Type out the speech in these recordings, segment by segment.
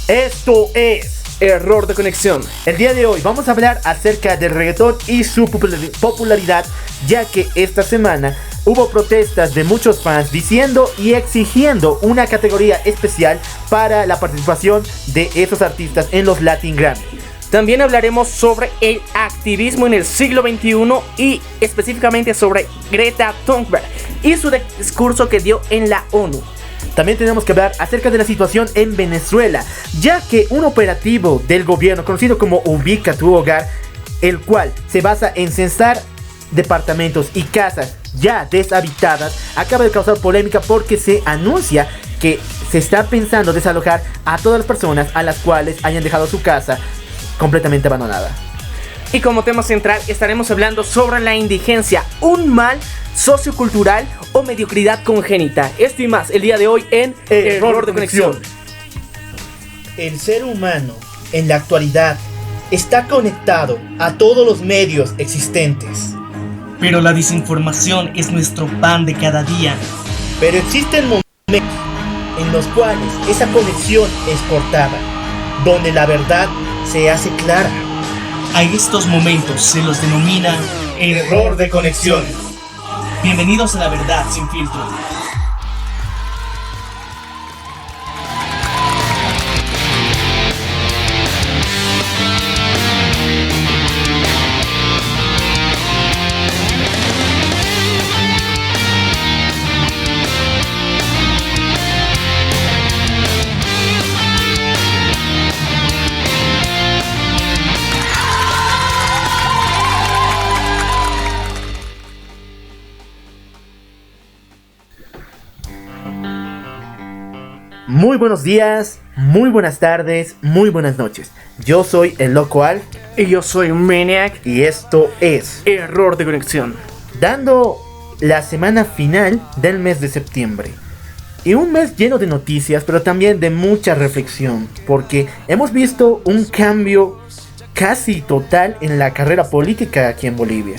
Esto es Error de conexión. El día de hoy vamos a hablar acerca del reggaetón y su popularidad, ya que esta semana hubo protestas de muchos fans diciendo y exigiendo una categoría especial para la participación de esos artistas en los Latin Grammy. También hablaremos sobre el activismo en el siglo XXI y específicamente sobre Greta Thunberg y su discurso que dio en la ONU. También tenemos que hablar acerca de la situación en Venezuela, ya que un operativo del gobierno conocido como Ubica tu Hogar, el cual se basa en censar departamentos y casas ya deshabitadas, acaba de causar polémica porque se anuncia que se está pensando desalojar a todas las personas a las cuales hayan dejado su casa completamente abandonada. Y como tema central estaremos hablando sobre la indigencia, un mal sociocultural o mediocridad congénita. Esto y más el día de hoy en Error de conexión. El ser humano en la actualidad está conectado a todos los medios existentes. Pero la desinformación es nuestro pan de cada día. Pero existen momentos en los cuales esa conexión es cortada, donde la verdad se hace clara. A estos momentos se los denomina error de conexión. Bienvenidos a la verdad sin filtro. Muy buenos días, muy buenas tardes, muy buenas noches. Yo soy el Loco Al Y yo soy Maniac. y esto es Error de conexión. dando la semana final del mes de septiembre. Y un mes lleno de noticias, pero también de mucha reflexión, porque hemos visto un cambio casi total en la carrera política aquí en Bolivia.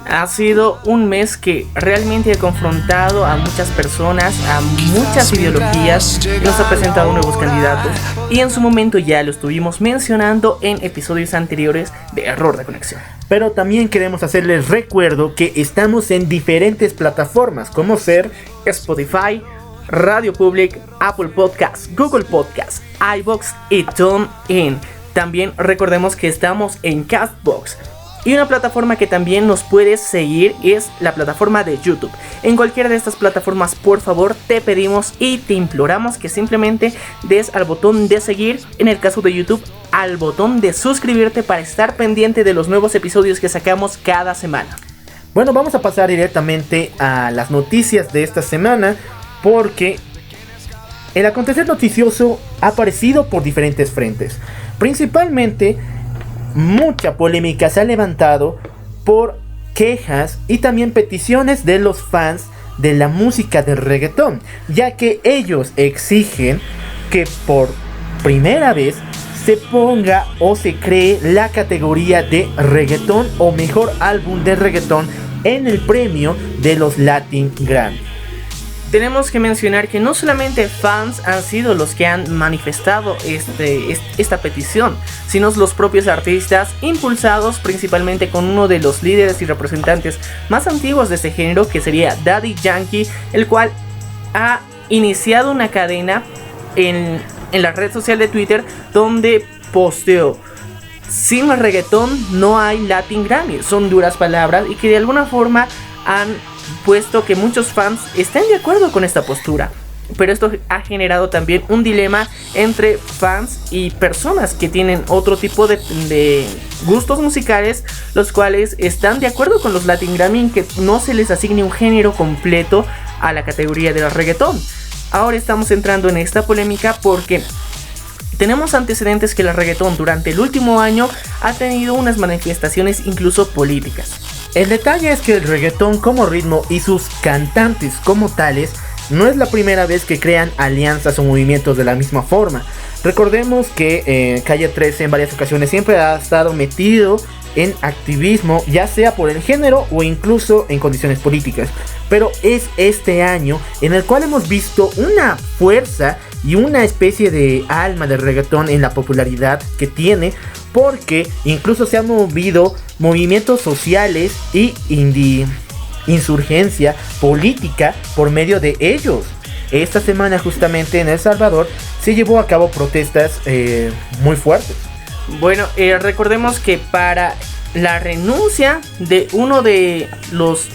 Ha sido un mes que realmente ha confrontado a muchas personas, a muchas ideologías, y nos ha presentado nuevos candidatos. Y en su momento ya lo estuvimos mencionando en episodios anteriores de Error de conexión. Pero también queremos hacerles recuerdo que estamos en diferentes plataformas, como ser Spotify, Radio Public, Apple Podcasts, Google Podcasts, iVoox y TuneIn. También recordemos que estamos en Castbox. Y una plataforma que también nos puedes seguir es la plataforma de YouTube. En cualquiera de estas plataformas, por favor, te pedimos y te imploramos que simplemente des al botón de seguir. En el caso de YouTube, al botón de suscribirte para estar pendiente de los nuevos episodios que sacamos cada semana. Bueno, vamos a pasar directamente a las noticias de esta semana, porque el acontecer noticioso ha aparecido por diferentes frentes. Principalmente, mucha polémica se ha levantado por quejas y también peticiones de los fans de la música del reggaetón, ya que ellos exigen que por primera vez se ponga o se cree la categoría de reggaetón o mejor álbum de reggaetón en el premio de los Latin Grammy. Tenemos que mencionar que no solamente fans han sido los que han manifestado esta petición, sino los propios artistas, impulsados principalmente con uno de los líderes y representantes más antiguos de este género, que sería Daddy Yankee, el cual ha iniciado una cadena en la red social de Twitter donde posteó: sin reggaetón no hay Latin Grammy. Son duras palabras y que de alguna forma han puesto que muchos fans estén de acuerdo con esta postura. Pero esto ha generado también un dilema entre fans y personas que tienen otro tipo de gustos musicales, los cuales están de acuerdo con los Latin Grammy en que no se les asigne un género completo a la categoría del reggaetón. Ahora estamos entrando en esta polémica porque tenemos antecedentes que el reggaetón durante el último año ha tenido unas manifestaciones incluso políticas. El detalle es que el reggaetón como ritmo y sus cantantes como tales no es la primera vez que crean alianzas o movimientos de la misma forma. Recordemos que Calle 13 en varias ocasiones siempre ha estado metido en activismo, ya sea por el género o incluso en condiciones políticas. Pero es este año en el cual hemos visto una fuerza y una especie de alma del reggaetón en la popularidad que tiene, porque incluso se han movido movimientos sociales y insurgencia política por medio de ellos. Esta semana justamente en El Salvador se llevó a cabo protestas muy fuertes. Bueno, recordemos que para la renuncia de uno de los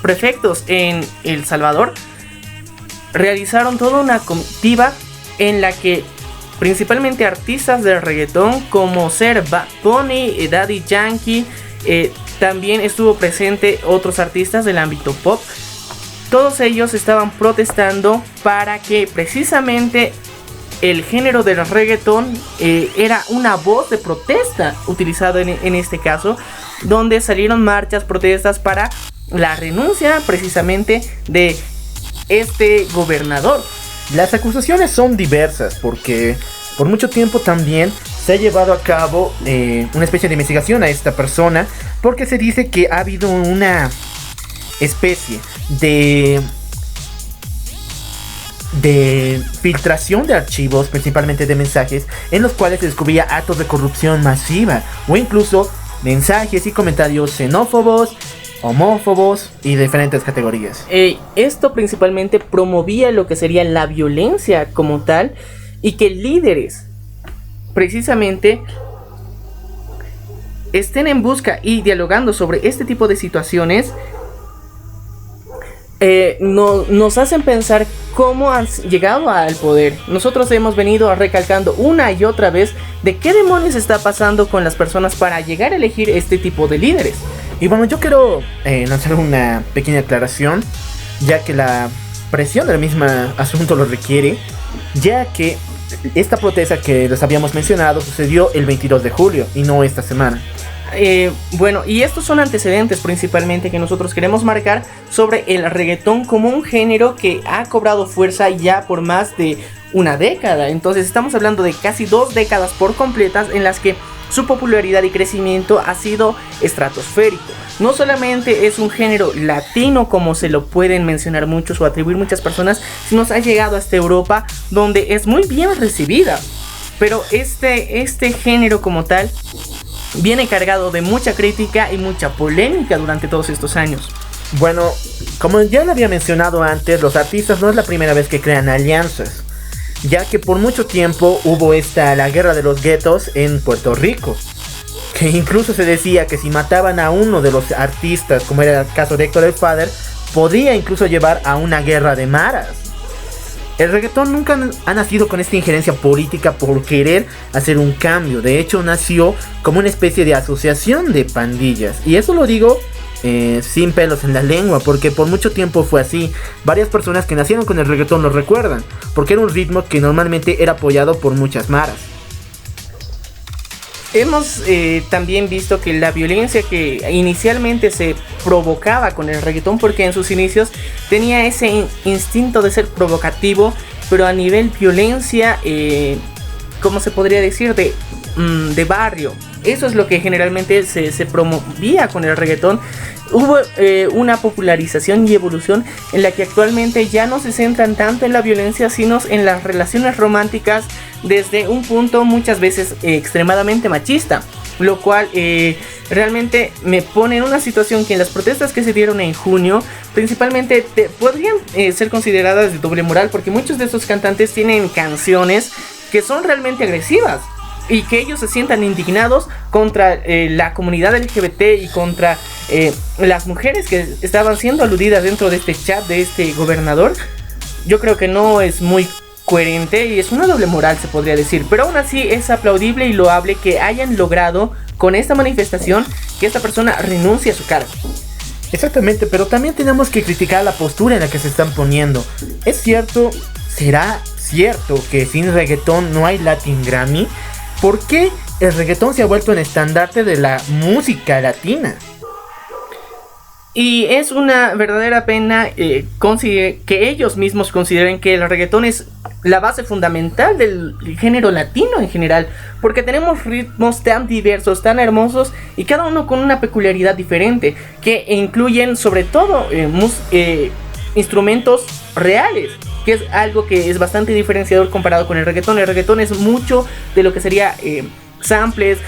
prefectos en El Salvador, realizaron toda una comitiva en la que principalmente artistas del reggaetón como ser Bad Bunny, Daddy Yankee, también estuvo presente otros artistas del ámbito pop. Todos ellos estaban protestando para que precisamente el género del reggaetón era una voz de protesta utilizado en este caso, donde salieron marchas, protestas para la renuncia precisamente de este gobernador. Las acusaciones son diversas porque por mucho tiempo también se ha llevado a cabo una especie de investigación a esta persona, porque se dice que ha habido una especie de filtración de archivos, principalmente de mensajes, en los cuales se descubría actos de corrupción masiva o incluso mensajes y comentarios xenófobos, homófobos y diferentes categorías. Esto principalmente promovía lo que sería la violencia como tal, y que líderes precisamente estén en busca y dialogando sobre este tipo de situaciones. Nos hacen pensar cómo han llegado al poder. Nosotros hemos venido recalcando una y otra vez de qué demonios está pasando con las personas para llegar a elegir este tipo de líderes. Y bueno, yo quiero lanzar una pequeña aclaración, ya que la presión del mismo asunto lo requiere, ya que esta protesta que les habíamos mencionado sucedió el 22 de julio y no esta semana. Bueno, y estos son antecedentes principalmente que nosotros queremos marcar sobre el reggaetón como un género que ha cobrado fuerza ya por más de una década. Entonces estamos hablando de casi 2 décadas por completas en las que su popularidad y crecimiento ha sido estratosférico. No solamente es un género latino como se lo pueden mencionar muchos o atribuir muchas personas, sino ha llegado hasta Europa, donde es muy bien recibida. Pero este género como tal viene cargado de mucha crítica y mucha polémica durante todos estos años. Bueno, como ya lo había mencionado antes, los artistas no es la primera vez que crean alianzas, ya que por mucho tiempo hubo la guerra de los guetos en Puerto Rico, que incluso se decía que si mataban a uno de los artistas, como era el caso de Héctor el Father, podría incluso llevar a una guerra de maras. El reggaetón nunca ha nacido con esta injerencia política por querer hacer un cambio. De hecho, nació como una especie de asociación de pandillas. Y eso lo digo sin pelos en la lengua, porque por mucho tiempo fue así. Varias personas que nacieron con el reggaetón lo recuerdan, porque era un ritmo que normalmente era apoyado por muchas maras. Hemos también visto que la violencia que inicialmente se provocaba con el reggaetón, porque en sus inicios tenía ese instinto de ser provocativo, pero a nivel violencia, ¿cómo se podría decir? De barrio. Eso es lo que generalmente se promovía con el reggaetón. Hubo una popularización y evolución en la que actualmente ya no se centran tanto en la violencia, sino en las relaciones románticas desde un punto muchas veces extremadamente machista, lo cual realmente me pone en una situación que en las protestas que se dieron en junio principalmente podrían ser consideradas de doble moral, porque muchos de estos cantantes tienen canciones que son realmente agresivas y que ellos se sientan indignados contra la comunidad LGBT y contra las mujeres que estaban siendo aludidas dentro de este chat de este gobernador. Yo creo que no es muy coherente y es una doble moral, se podría decir, pero aún así es aplaudible y loable que hayan logrado con esta manifestación que esta persona renuncie a su cargo. Exactamente, pero también tenemos que criticar la postura en la que se están poniendo. Es cierto, será cierto que sin reggaetón no hay Latin Grammy. ¿Por qué el reggaetón se ha vuelto el estandarte de la música latina? Y es una verdadera pena que ellos mismos consideren que el reggaetón es la base fundamental del género latino en general, porque tenemos ritmos tan diversos, tan hermosos y cada uno con una peculiaridad diferente, que incluyen sobre todo instrumentos reales, que es algo que es bastante diferenciador comparado con el reggaetón. El reggaetón es mucho de lo que sería samples,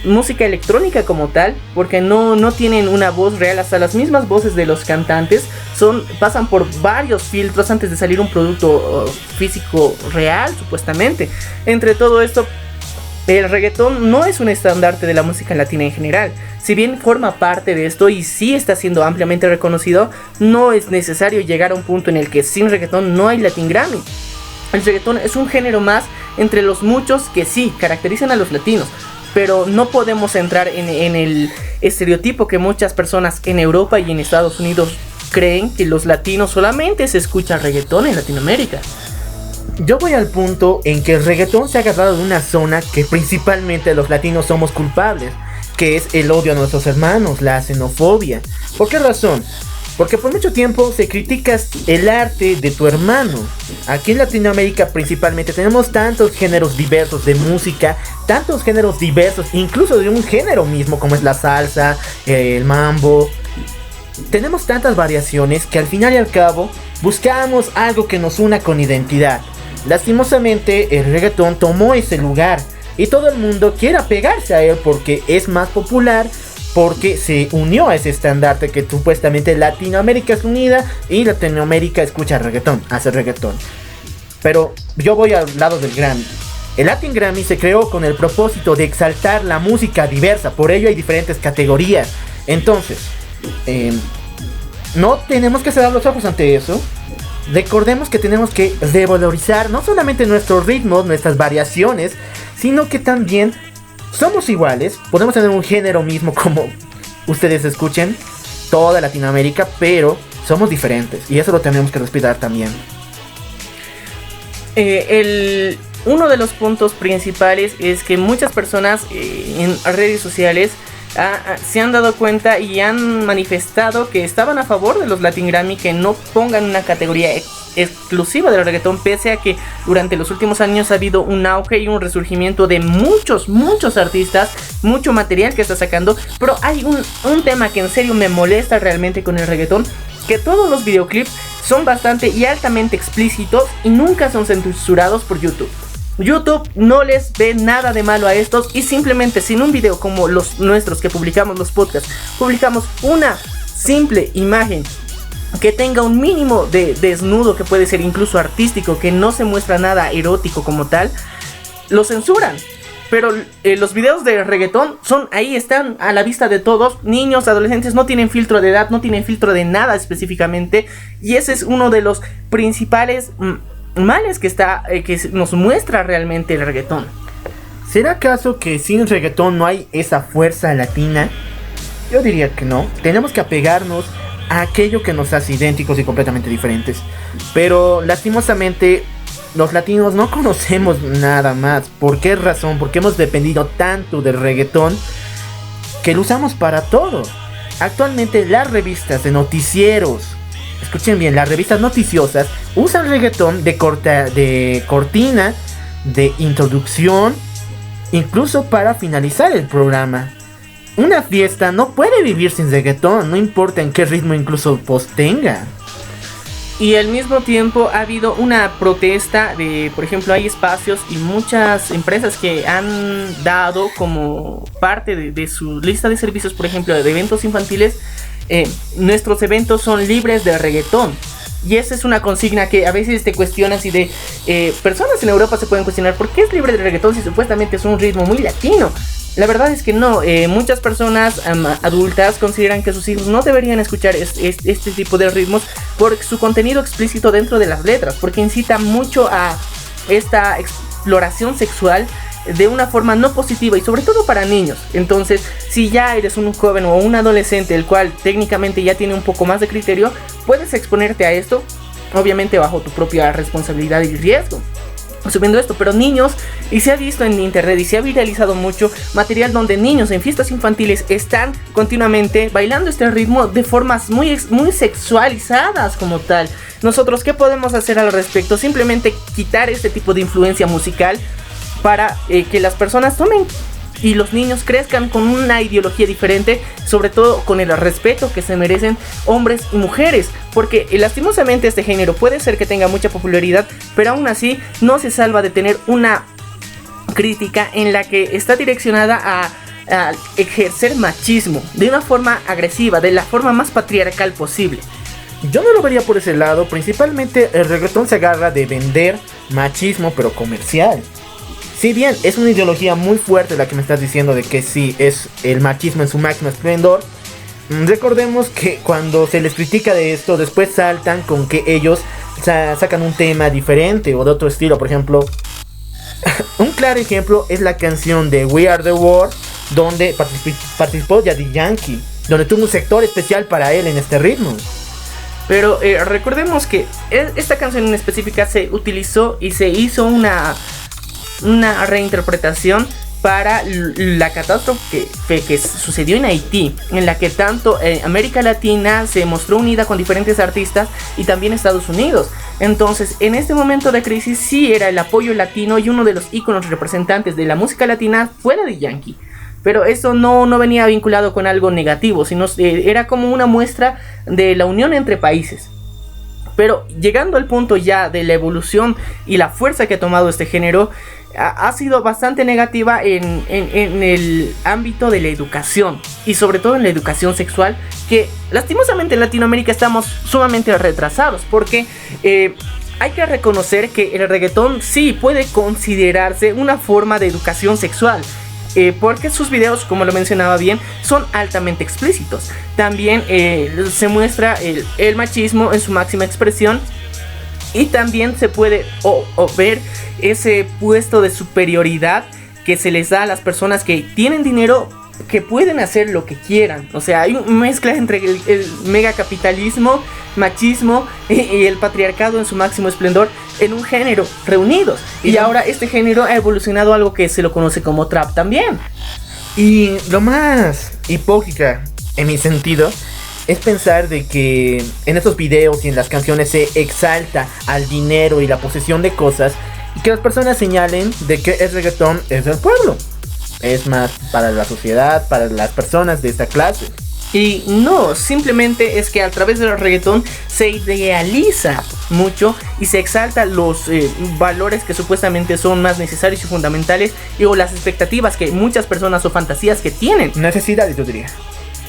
música electrónica como tal, porque no tienen una voz real. Hasta las mismas voces de los cantantes pasan por varios filtros antes de salir un producto físico real, supuestamente. Entre todo esto, el reggaetón no es un estandarte de la música latina en general. Si bien forma parte de esto y sí está siendo ampliamente reconocido, no es necesario llegar a un punto en el que sin reggaetón no hay Latin Grammy. El reggaetón es un género más entre los muchos que sí caracterizan a los latinos, pero no podemos entrar en el estereotipo que muchas personas en Europa y en Estados Unidos creen, que los latinos solamente se escucha reggaetón en Latinoamérica. Yo voy al punto en que el reggaetón se ha agarrado de una zona que principalmente los latinos somos culpables, que es el odio a nuestros hermanos, la xenofobia. ¿Por qué razón? Porque por mucho tiempo se critica el arte de tu hermano. Aquí en Latinoamérica principalmente tenemos tantos géneros diversos de música, tantos géneros diversos, incluso de un género mismo como es la salsa, el mambo. Tenemos tantas variaciones que al final y al cabo buscamos algo que nos una con identidad. Lastimosamente el reggaetón tomó ese lugar y todo el mundo quiere apegarse a él porque es más popular, porque se unió a ese estandarte que supuestamente Latinoamérica es unida y Latinoamérica escucha reggaetón, hace reggaetón. Pero yo voy al lado del Grammy. El Latin Grammy se creó con el propósito de exaltar la música diversa, por ello hay diferentes categorías. Entonces, no tenemos que cerrar los ojos ante eso. Recordemos que tenemos que revalorizar no solamente nuestros ritmos, nuestras variaciones, sino que también somos iguales. Podemos tener un género mismo como ustedes escuchen, toda Latinoamérica, pero somos diferentes y eso lo tenemos que respetar también. Uno de los puntos principales es que muchas personas en redes sociales se han dado cuenta y han manifestado que estaban a favor de los Latin Grammy, que no pongan una categoría exclusiva del reggaetón, pese a que durante los últimos años ha habido un auge y un resurgimiento de muchos artistas, mucho material que está sacando. Pero hay un tema que en serio me molesta realmente con el reggaetón, que todos los videoclips son bastante y altamente explícitos y nunca son censurados por YouTube. YouTube no les ve nada de malo a estos y simplemente sin un video como los nuestros que publicamos los podcasts, publicamos una simple imagen que tenga un mínimo de desnudo, que puede ser incluso artístico, que no se muestra nada erótico como tal, lo censuran. Pero los videos de reggaetón ahí están a la vista de todos, niños, adolescentes, no tienen filtro de edad, no tienen filtro de nada específicamente, y ese es uno de los principales males que nos muestra realmente el reggaetón. ¿Será acaso que sin reggaetón no hay esa fuerza latina? Yo diría que no. Tenemos que apegarnos a aquello que nos hace idénticos y completamente diferentes. Pero lastimosamente los latinos no conocemos nada más. ¿Por qué razón? Porque hemos dependido tanto del reggaetón que lo usamos para todo. Actualmente las revistas de noticieros, escuchen bien, las revistas noticiosas usan reggaetón de cortina, de introducción, incluso para finalizar el programa. Una fiesta no puede vivir sin reggaetón, no importa en qué ritmo incluso tenga. Y al mismo tiempo ha habido una protesta de, por ejemplo, hay espacios y muchas empresas que han dado como parte de su lista de servicios, por ejemplo, de eventos infantiles, nuestros eventos son libres de reggaetón. Y esa es una consigna que a veces te cuestionas y personas en Europa se pueden cuestionar ¿por qué es libre de reggaetón si supuestamente es un ritmo muy latino? La verdad es que no, muchas personas adultas consideran que sus hijos no deberían escuchar este tipo de ritmos por su contenido explícito dentro de las letras, porque incita mucho a esta exploración sexual de una forma no positiva y sobre todo para niños. Entonces, si ya eres un joven o un adolescente el cual técnicamente ya tiene un poco más de criterio, puedes exponerte a esto, obviamente bajo tu propia responsabilidad y riesgo, subiendo esto. Pero niños, y se ha visto en internet y se ha viralizado mucho material donde niños en fiestas infantiles están continuamente bailando este ritmo de formas muy sexualizadas como tal. Nosotros, ¿qué podemos hacer al respecto? Simplemente quitar este tipo de influencia musical para que las personas tomen y los niños crezcan con una ideología diferente, sobre todo con el respeto que se merecen hombres y mujeres, porque lastimosamente este género puede ser que tenga mucha popularidad, pero aún así no se salva de tener una crítica en la que está direccionada a ejercer machismo de una forma agresiva, de la forma más patriarcal posible. Yo no lo vería por ese lado. Principalmente el reggaetón se agarra de vender machismo, pero comercial. Si bien es una ideología muy fuerte la que me estás diciendo de que sí es el machismo en su máximo esplendor, recordemos que cuando se les critica de esto, después saltan con que ellos sacan un tema diferente o de otro estilo. Por ejemplo, un claro ejemplo es la canción de We Are The World, donde participó Daddy Yankee, donde tuvo un sector especial para él en este ritmo. Pero recordemos que esta canción en específica se utilizó y se hizo una reinterpretación para la catástrofe que sucedió en Haití, en la que tanto América Latina se mostró unida con diferentes artistas y también Estados Unidos. Entonces, en este momento de crisis sí era el apoyo latino, y uno de los íconos representantes de la música latina fue Daddy Yankee. Pero eso no venía vinculado con algo negativo, sino era como una muestra de la unión entre países. Pero llegando al punto ya de la evolución y la fuerza que ha tomado este género, ha sido bastante negativa en el ámbito de la educación, y sobre todo en la educación sexual, que lastimosamente en Latinoamérica estamos sumamente retrasados, porque hay que reconocer que el reggaetón sí puede considerarse una forma de educación sexual. Porque sus videos, como lo mencionaba bien, son altamente explícitos. También se muestra el machismo en su máxima expresión. Y también se puede ver ese puesto de superioridad que se les da a las personas que tienen dinero, que pueden hacer lo que quieran. O sea, hay una mezcla entre el megacapitalismo, machismo y el patriarcado en su máximo esplendor en un género reunidos. Y ahora este género ha evolucionado a algo que se lo conoce como trap también. Y lo más hipócrita en mi sentido es pensar de que en estos videos y en las canciones se exalta al dinero y la posesión de cosas, y que las personas señalen de que el reggaetón es del pueblo, es más para la sociedad, para las personas de esta clase. Y no, simplemente es que a través del reggaetón se idealiza mucho y se exalta los valores que supuestamente son más necesarios y fundamentales, o las expectativas que muchas personas o fantasías que tienen. Necesidades, yo diría.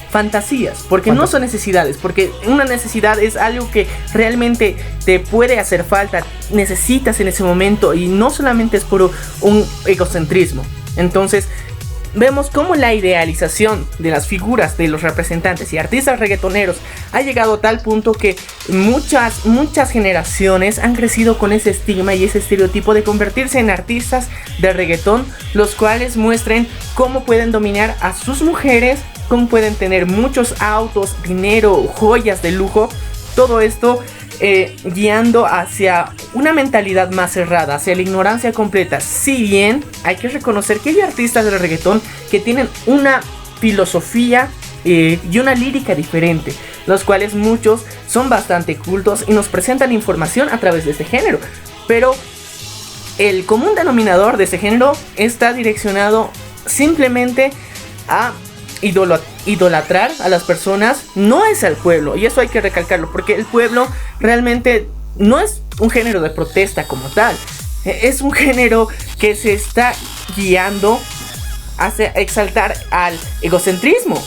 Fantasías, porque no son necesidades, porque una necesidad es algo que realmente te puede hacer falta, necesitas en ese momento, y no solamente es por un egocentrismo. Entonces vemos cómo la idealización de las figuras de los representantes y artistas reggaetoneros ha llegado a tal punto que muchas generaciones han crecido con ese estigma y ese estereotipo de convertirse en artistas de reggaetón, los cuales muestren cómo pueden dominar a sus mujeres, cómo pueden tener muchos autos, dinero, joyas de lujo. Todo esto guiando hacia una mentalidad más cerrada, hacia la ignorancia completa. Si bien hay que reconocer que hay artistas del reggaetón que tienen una filosofía y una lírica diferente, los cuales muchos son bastante cultos y nos presentan información a través de este género. Pero el común denominador de este género está direccionado simplemente a idolatrar a las personas, no es al pueblo, y eso hay que recalcarlo, porque el pueblo realmente no es un género de protesta como tal, es un género que se está guiando hacia exaltar al egocentrismo.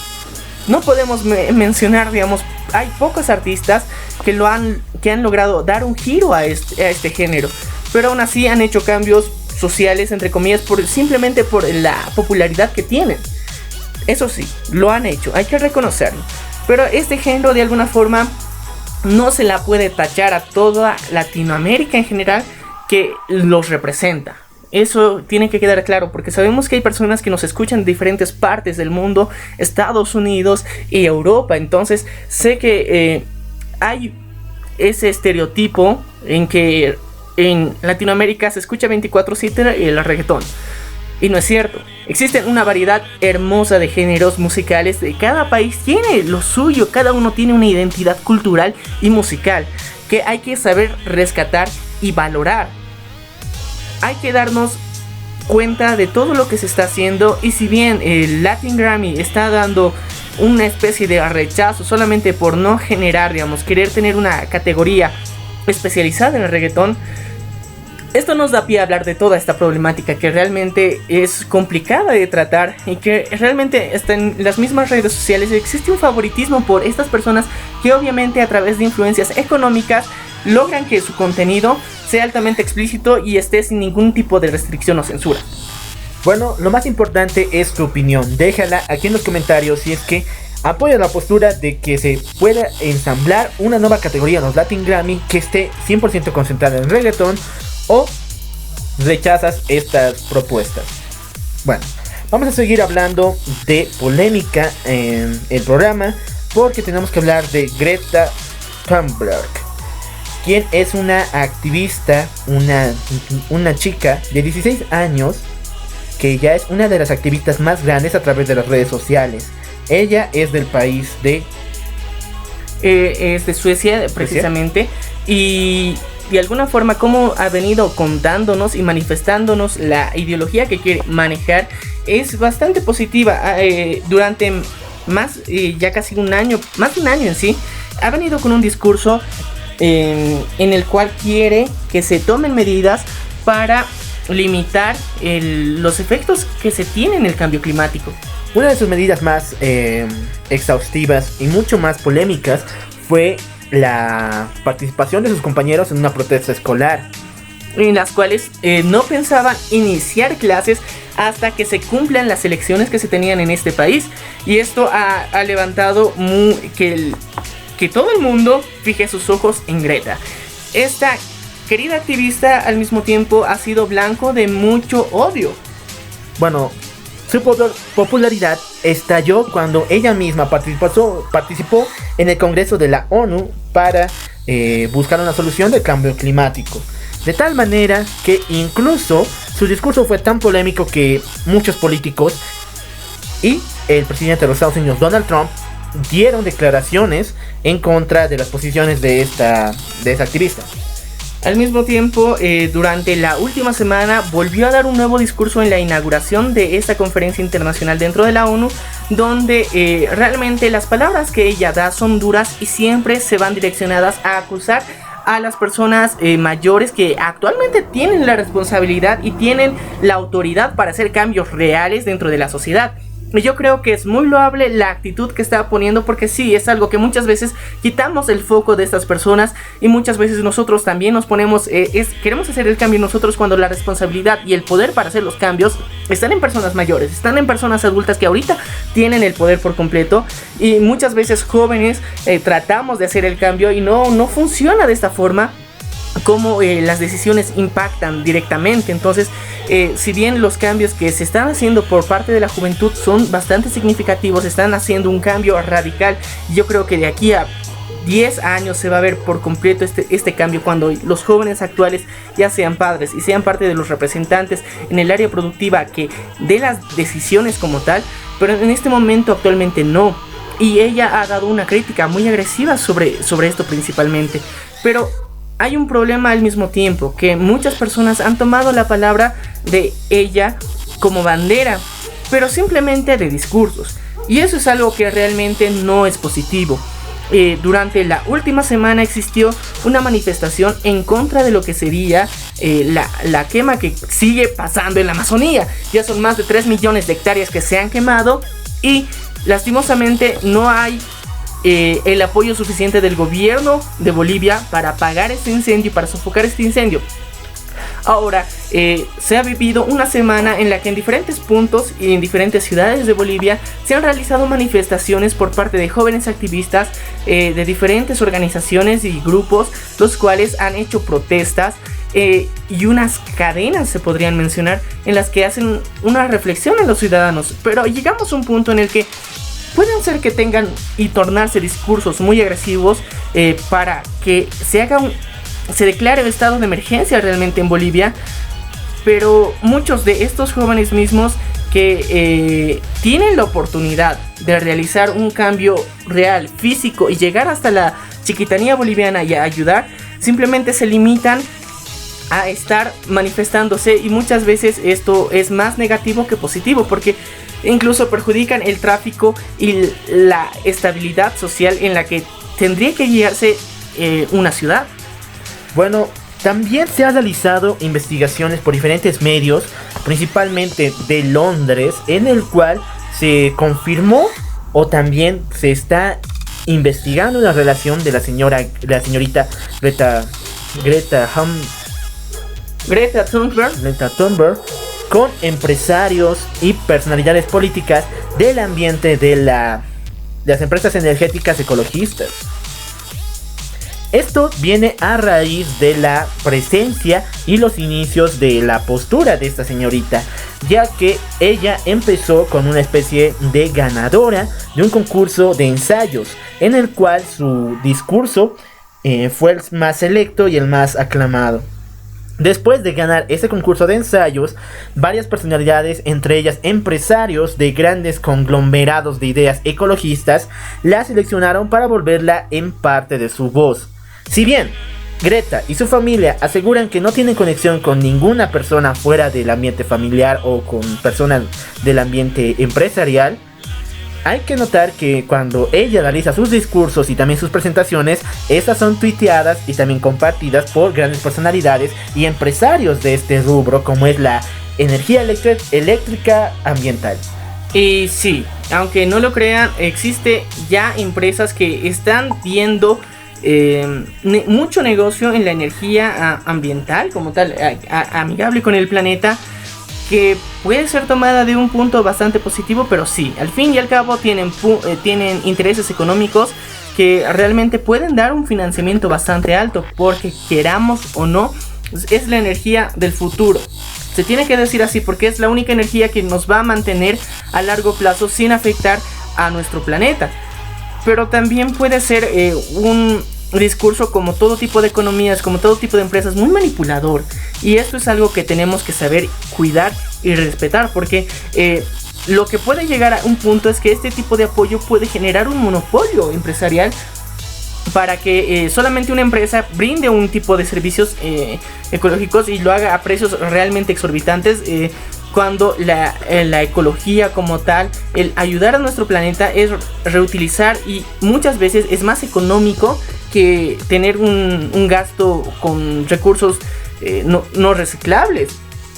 No podemos mencionar, digamos, hay pocos artistas que han logrado dar un giro a este género, pero aún así han hecho cambios sociales, entre comillas, simplemente por la popularidad que tienen. Eso sí, lo han hecho, hay que reconocerlo. Pero este género de alguna forma no se la puede tachar a toda Latinoamérica en general que los representa. Eso tiene que quedar claro, porque sabemos que hay personas que nos escuchan de diferentes partes del mundo, Estados Unidos y Europa. Entonces sé que hay ese estereotipo en que en Latinoamérica se escucha 24/7 el reggaetón. Y no es cierto. Existen una variedad hermosa de géneros musicales. De cada país tiene lo suyo. Cada uno tiene una identidad cultural y musical que hay que saber rescatar y valorar. Hay que darnos cuenta de todo lo que se está haciendo, y si bien el Latin Grammy está dando una especie de rechazo solamente por no generar, digamos, querer tener una categoría especializada en el reggaetón, esto nos da pie a hablar de toda esta problemática que realmente es complicada de tratar y que realmente está en las mismas redes sociales. Existe un favoritismo por estas personas que obviamente a través de influencias económicas logran que su contenido sea altamente explícito y esté sin ningún tipo de restricción o censura. Bueno, lo más importante es tu opinión. Déjala aquí en los comentarios si es que apoya la postura de que se pueda ensamblar una nueva categoría en los Latin Grammy que esté 100% concentrada en reggaetón, o rechazas estas propuestas. Bueno, vamos a seguir hablando de polémica en el programa, porque tenemos que hablar de Greta Thunberg, quien es una activista, una chica de 16 años, que ya es una de las activistas más grandes a través de las redes sociales. Ella es del país de... es de Suecia, precisamente, y de alguna forma como ha venido contándonos y manifestándonos la ideología que quiere manejar es bastante positiva. Durante ya casi un año, más de un año en sí, ha venido con un discurso en el cual quiere que se tomen medidas para limitar los efectos que se tienen en el cambio climático. Una de sus medidas más exhaustivas y mucho más polémicas fue la participación de sus compañeros en una protesta escolar, en las cuales no pensaban iniciar clases hasta que se cumplan las elecciones que se tenían en este país. Y esto ha levantado que todo el mundo fije sus ojos en Greta. Esta querida activista al mismo tiempo ha sido blanco de mucho odio. Bueno, su popularidad estalló cuando ella misma participó en el Congreso de la ONU para buscar una solución del cambio climático. De tal manera que incluso su discurso fue tan polémico que muchos políticos y el presidente de los Estados Unidos, Donald Trump, dieron declaraciones en contra de las posiciones de esta activista. Al mismo tiempo, durante la última semana volvió a dar un nuevo discurso en la inauguración de esta conferencia internacional dentro de la ONU, donde realmente las palabras que ella da son duras y siempre se van direccionadas a acusar a las personas mayores que actualmente tienen la responsabilidad y tienen la autoridad para hacer cambios reales dentro de la sociedad. Y yo creo que es muy loable la actitud que está poniendo, porque sí, es algo que muchas veces quitamos el foco de estas personas y muchas veces nosotros también nos ponemos, queremos hacer el cambio nosotros cuando la responsabilidad y el poder para hacer los cambios están en personas mayores, están en personas adultas que ahorita tienen el poder por completo, y muchas veces jóvenes tratamos de hacer el cambio y no funciona de esta forma. Cómo las decisiones impactan directamente. Entonces, si bien los cambios que se están haciendo por parte de la juventud son bastante significativos, están haciendo un cambio radical, yo creo que de aquí a 10 años se va a ver por completo este cambio, cuando los jóvenes actuales ya sean padres y sean parte de los representantes en el área productiva que de las decisiones como tal, pero en este momento actualmente no. Y ella ha dado una crítica muy agresiva sobre esto principalmente, pero hay un problema al mismo tiempo, que muchas personas han tomado la palabra de ella como bandera, pero simplemente de discursos. Y eso es algo que realmente no es positivo. Durante la última semana existió una manifestación en contra de lo que sería la quema que sigue pasando en la Amazonía. Ya son más de 3 millones de hectáreas que se han quemado y lastimosamente no hay el apoyo suficiente del gobierno de Bolivia para apagar este incendio y para sofocar este incendio. Ahora se ha vivido una semana en la que en diferentes puntos y en diferentes ciudades de Bolivia se han realizado manifestaciones por parte de jóvenes activistas de diferentes organizaciones y grupos, los cuales han hecho protestas y unas cadenas se podrían mencionar, en las que hacen una reflexión a los ciudadanos. Pero llegamos a un punto en el que pueden ser que tengan y tornarse discursos muy agresivos para que se declare el estado de emergencia realmente en Bolivia. Pero muchos de estos jóvenes mismos que tienen la oportunidad de realizar un cambio real, físico, y llegar hasta la chiquitanía boliviana y a ayudar, simplemente se limitan a estar manifestándose, y muchas veces esto es más negativo que positivo, porque incluso perjudican el tráfico y la estabilidad social en la que tendría que guiarse una ciudad. Bueno, también se han realizado investigaciones por diferentes medios, principalmente de Londres, en el cual se confirmó o también se está investigando la relación de la señorita Greta Thunberg con empresarios y personalidades políticas del ambiente de las empresas energéticas ecologistas. Esto viene a raíz de la presencia y los inicios de la postura de esta señorita, ya que ella empezó con una especie de ganadora de un concurso de ensayos, en el cual su discurso fue el más selecto y el más aclamado. Después de ganar ese concurso de ensayos, varias personalidades, entre ellas empresarios de grandes conglomerados de ideas ecologistas, la seleccionaron para volverla en parte de su voz. Si bien Greta y su familia aseguran que no tienen conexión con ninguna persona fuera del ambiente familiar o con personas del ambiente empresarial, hay que notar que cuando ella realiza sus discursos y también sus presentaciones, estas son tuiteadas y también compartidas por grandes personalidades y empresarios de este rubro, como es la energía eléctrica ambiental. Y sí, aunque no lo crean, existe ya empresas que están viendo mucho negocio en la energía ambiental como tal, amigable con el planeta, que puede ser tomada de un punto bastante positivo, pero sí, al fin y al cabo tienen intereses económicos que realmente pueden dar un financiamiento bastante alto, porque queramos o no, es la energía del futuro. Se tiene que decir así porque es la única energía que nos va a mantener a largo plazo sin afectar a nuestro planeta. Pero también puede ser un discurso, como todo tipo de economías, como todo tipo de empresas, muy manipulador. Y esto es algo que tenemos que saber cuidar y respetar, porque lo que puede llegar a un punto es que este tipo de apoyo puede generar un monopolio empresarial para que solamente una empresa brinde un tipo de servicios ecológicos y lo haga a precios realmente exorbitantes, cuando la ecología como tal, el ayudar a nuestro planeta, es reutilizar, y muchas veces es más económico que tener un gasto con recursos no reciclables.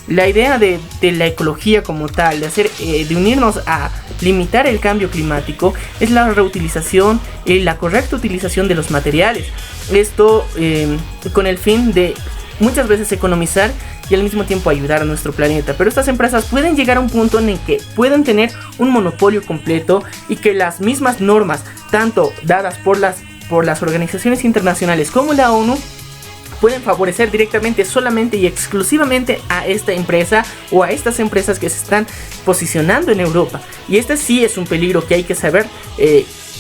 La idea de la ecología como tal, de unirnos a limitar el cambio climático, es la reutilización y la correcta utilización de los materiales. Esto con el fin de muchas veces economizar y al mismo tiempo ayudar a nuestro planeta. Pero estas empresas pueden llegar a un punto en el que pueden tener un monopolio completo, y que las mismas normas, tanto dadas por las organizaciones internacionales como la ONU, pueden favorecer directamente, solamente y exclusivamente a esta empresa o a estas empresas que se están posicionando en Europa. Y este sí es un peligro que hay que saber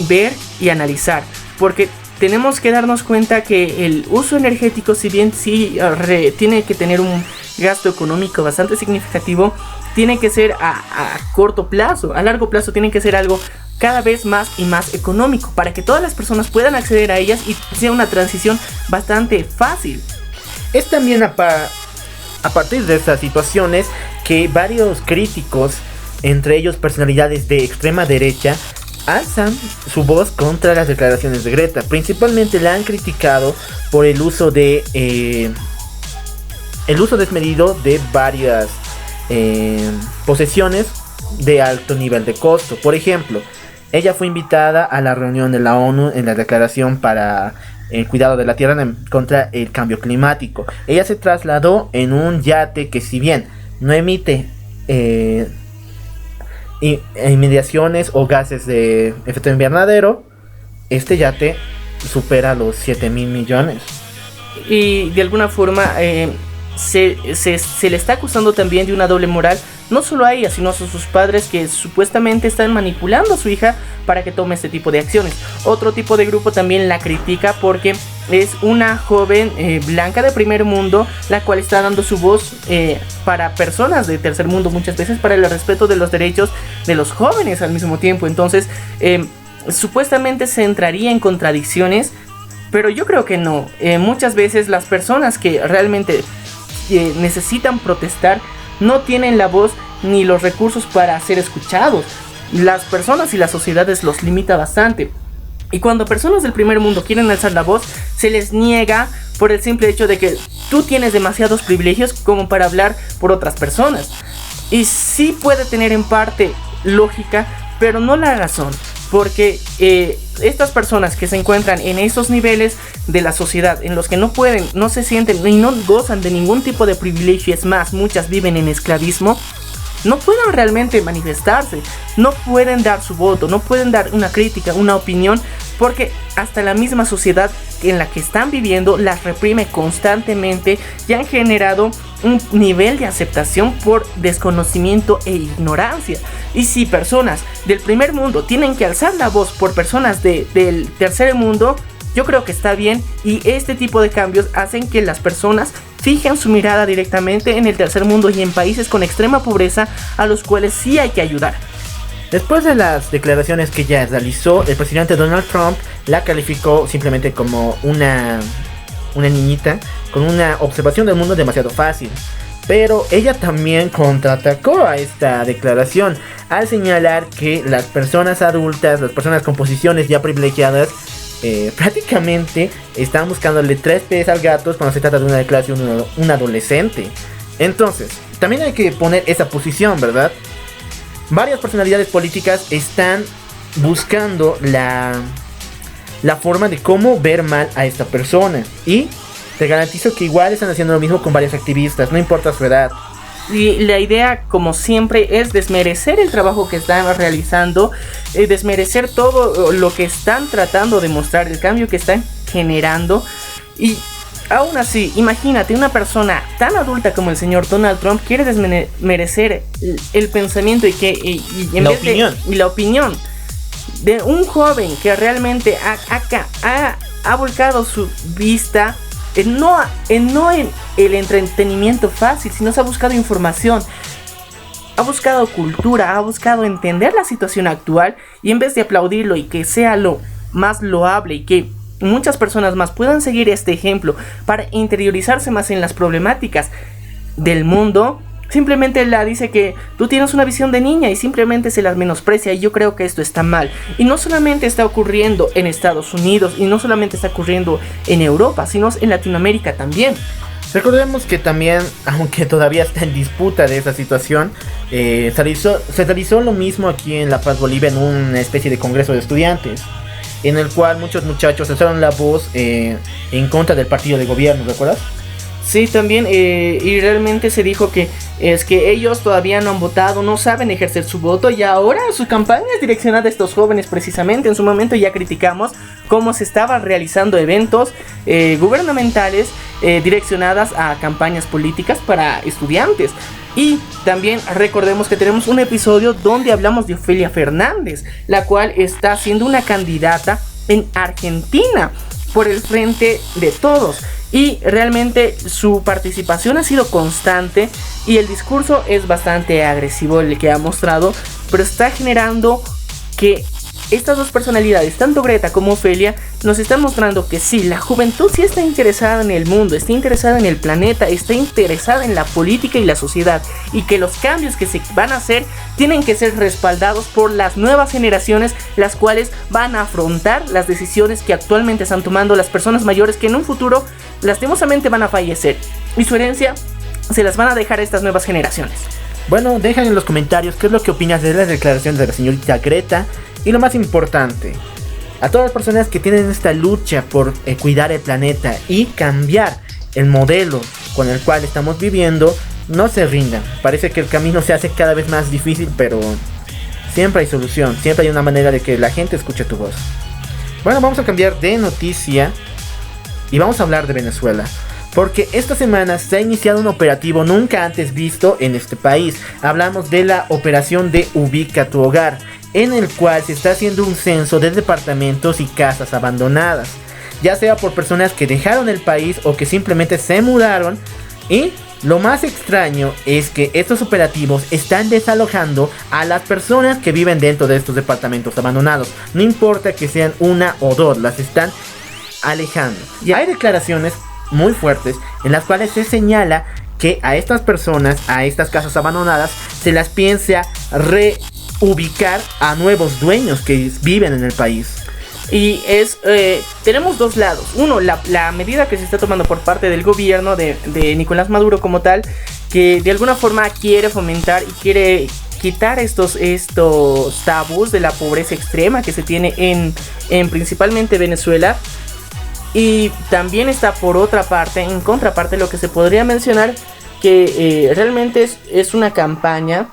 ver y analizar, porque tenemos que darnos cuenta que el uso energético, si bien sí tiene que tener un gasto económico bastante significativo, tiene que ser a corto plazo. A largo plazo tiene que ser algo cada vez más y más económico, para que todas las personas puedan acceder a ellas y sea una transición bastante fácil. Es también a partir de estas situaciones que varios críticos, entre ellos personalidades de extrema derecha, alzan su voz contra las declaraciones de Greta. Principalmente la han criticado por el uso desmedido de varias posesiones de alto nivel de costo. Por ejemplo, ella fue invitada a la reunión de la ONU en la declaración para el cuidado de la tierra contra el cambio climático. Ella se trasladó en un yate que, si bien no emite inmediaciones o gases de efecto invernadero, este yate supera los 7.000 millones. Y de alguna forma se le está acusando también de una doble moral, no solo a ella, sino a sus padres, que supuestamente están manipulando a su hija para que tome este tipo de acciones. Otro tipo de grupo también la critica porque es una joven blanca de primer mundo, la cual está dando su voz para personas de tercer mundo, muchas veces para el respeto de los derechos de los jóvenes al mismo tiempo. Entonces supuestamente se entraría en contradicciones, pero yo creo que no. Muchas veces las personas que realmente que necesitan protestar no tienen la voz ni los recursos para ser escuchados. Las personas y las sociedades los limita bastante. Y cuando personas del primer mundo quieren alzar la voz, se les niega por el simple hecho de que tú tienes demasiados privilegios como para hablar por otras personas. Y sí puede tener en parte lógica, pero no la razón. Porque estas personas que se encuentran en esos niveles de la sociedad en los que no pueden, no se sienten y no gozan de ningún tipo de privilegio, es más, muchas viven en esclavismo, no pueden realmente manifestarse, no pueden dar su voto, no pueden dar una crítica, una opinión, porque hasta la misma sociedad en la que están viviendo las reprime constantemente y han generado un nivel de aceptación por desconocimiento e ignorancia. Y si personas del primer mundo tienen que alzar la voz por personas del tercer mundo, yo creo que está bien, y este tipo de cambios hacen que las personas fijen su mirada directamente en el tercer mundo y en países con extrema pobreza a los cuales sí hay que ayudar. Después de las declaraciones que ya realizó, el presidente Donald Trump la calificó simplemente como una niñita con una observación del mundo demasiado fácil. Pero ella también contraatacó a esta declaración al señalar que las personas adultas, las personas con posiciones ya privilegiadas, prácticamente están buscándole 3 pies al gato cuando se trata de una declaración de un adolescente. Entonces, también hay que poner esa posición, ¿verdad? Varias personalidades políticas están buscando la forma de cómo ver mal a esta persona. Y te garantizo que igual están haciendo lo mismo con varios activistas, no importa su edad. Y la idea, como siempre, es desmerecer el trabajo que están realizando, desmerecer todo lo que están tratando de mostrar, el cambio que están generando. Y aún así, imagínate, una persona tan adulta como el señor Donald Trump quiere desmerecer el pensamiento y la opinión de un joven que realmente ha volcado su vista no en el entretenimiento fácil, sino se ha buscado información, ha buscado cultura, ha buscado entender la situación actual, y en vez de aplaudirlo y que sea lo más loable y que muchas personas más puedan seguir este ejemplo para interiorizarse más en las problemáticas del mundo, simplemente la dice que tú tienes una visión de niña y simplemente se las menosprecia. Y yo creo que esto está mal. Y no solamente está ocurriendo en Estados Unidos, y no solamente está ocurriendo en Europa, sino en Latinoamérica también. Recordemos que también, aunque todavía está en disputa de esa situación, se realizó lo mismo aquí en La Paz, Bolivia, en una especie de congreso de estudiantes, en el cual muchos muchachos alzaron la voz en contra del partido de gobierno, ¿recuerdas? Sí, también, y realmente se dijo que es que ellos todavía no han votado, no saben ejercer su voto, y ahora su campaña es direccionada a estos jóvenes precisamente. En su momento ya criticamos cómo se estaban realizando eventos gubernamentales direccionadas a campañas políticas para estudiantes. Y también recordemos que tenemos un episodio donde hablamos de Ofelia Fernández, la cual está siendo una candidata en Argentina por el Frente de Todos. Y realmente su participación ha sido constante y el discurso es bastante agresivo el que ha mostrado, pero está generando que estas dos personalidades, tanto Greta como Ofelia, nos están mostrando que sí, la juventud sí está interesada en el mundo, está interesada en el planeta, está interesada en la política y la sociedad, y que los cambios que se van a hacer tienen que ser respaldados por las nuevas generaciones, las cuales van a afrontar las decisiones que actualmente están tomando las personas mayores, que en un futuro lastimosamente van a fallecer, y su herencia se las van a dejar a estas nuevas generaciones. Bueno, dejan en los comentarios qué es lo que opinas de las declaraciones de la señorita Greta. Y lo más importante, a todas las personas que tienen esta lucha por cuidar el planeta y cambiar el modelo con el cual estamos viviendo, no se rindan. Parece que el camino se hace cada vez más difícil, pero siempre hay solución, siempre hay una manera de que la gente escuche tu voz. Bueno, vamos a cambiar de noticia y vamos a hablar de Venezuela, porque esta semana se ha iniciado un operativo nunca antes visto en este país. Hablamos de la operación de Ubica tu Hogar, en el cual se está haciendo un censo de departamentos y casas abandonadas, ya sea por personas que dejaron el país o que simplemente se mudaron. Y lo más extraño es que estos operativos están desalojando a las personas que viven dentro de estos departamentos abandonados. No importa que sean una o dos, las están alejando. Y hay declaraciones muy fuertes en las cuales se señala que a estas personas, a estas casas abandonadas, se las piensa reubicar a nuevos dueños que viven en el país. Y tenemos dos lados. Uno, la medida que se está tomando por parte del gobierno de Nicolás Maduro como tal, que de alguna forma quiere fomentar y quiere quitar estos tabús de la pobreza extrema que se tiene en principalmente Venezuela. Y también está por otra parte, en contraparte, lo que se podría mencionar que realmente es una campaña